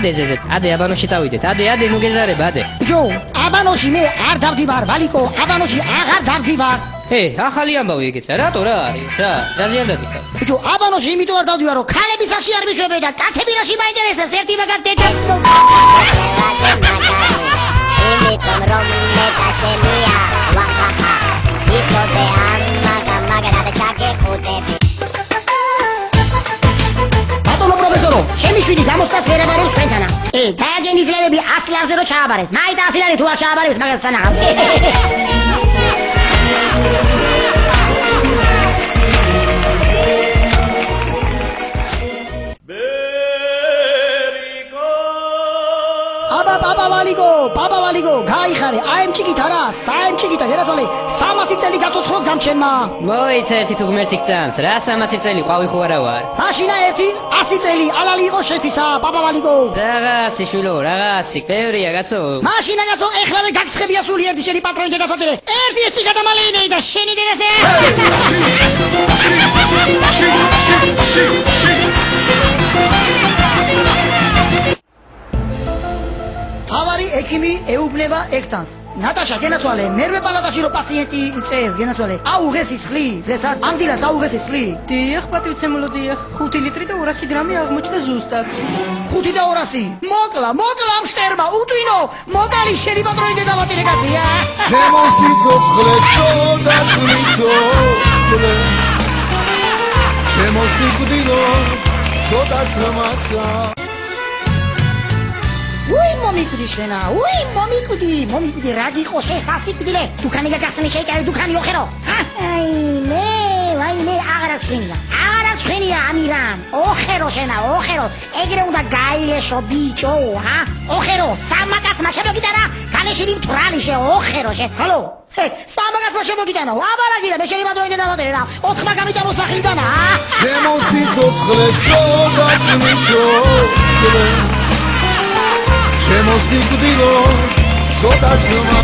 ადე აბანოში წავიდეთ. ადე ნუ გეზარება, ადე. ბიჭო, აბანოში მე არ დავდივარ, ვალიკო, აბანოში აღარ დავდივარ. ახალი ამბავი ეგეც რა, რატო რა არის? რა, რაზე არ დადიხარ? ბიჭო, აბანოში იმიტომ არ დავდივარ, რომ ქალები საში არ მიშვებენ და კაცები რაში მაინტერესებს, ერთი მაგარ დედაც. იმიტომ რომ მეტა შემია, ვახახა, იწოდე ამაგრად ჩაგეხუტები. ბატონო პროფესორო, ჩემი შვილი გამოსცას ვერ აბარებს თქვენთანა. დააგენის ლევები 100 ლარზე რო ჩააბარეს, მაინც 100 ლარი თუ არ ჩააბარებს მაგას თანახავ. ბაბა ვალიგო, გაიხარე, აემჭიგით არა, საემჭიგითა გერასვალე, 300 წელი გაწოცხლოს გამჩენმა. მოიცა ერთი თუ ღმერთი გწამს, რა 300 წელი ყვავი ხო არა ვარ. მაშინა ერთი 100 წელი ალალი იყო შეფისა, ბაბა ვალიგო. რაღაცი შვილო, რაღაცი, ბევრია კაცო. მაშინა კაცო, ეხლავე გაგცხებია სული ერთი შენი პატრონი დედასაწილე. ერთი ეცი გადამალეინეი და შენი დედასე. თავარი ექიმი ეუბნება ექთანს. ნატაშა გენაცვალე, მერვე პალატაში რო პაციენტი იწევს, გენაცვალე. აუღეს ისხლი, დღესაც ამდილას აუღეს ისხლი. დიახ, პატივცემულო დიახ, 5 ლიტრი და 200 გრამი აღმოჩნდა ზუსტად. 5 და 200. მოკლა ამ შტერმა, უტვინო, მოკალი შენი პატრონი დედამაწილე კაცია. ჩემო სიცოცხლე წოდაცნიცო. ჩემო სიკვდილო, წოდაცმაცა. მომიკვდი შენა, მომიკვდი, რა გიყო შესასიკვდილე. დუქანი გაგახსნი შეიკარე, დუქანი ოხერო. ვაიმე, აღარ აცხვენია ამირან. ოხერო შენა, ოხერო. ეგრე უნდა გაილეშო ბიჭო, ოხერო, სამაკაცმა შემოგიტანა, ქალეშილი მთვრალი შე, ოხერო შე. ჰალო. სამაკაცმა შემოგიტანა, აბარაგია, მე შენი პატრონი დედამაწილე რა. 4 გამიტანო სახლიდანა. ჩემო სიცოცხლე წოდაცნიცო. ჩემო სიკვდილო, წოდაცმა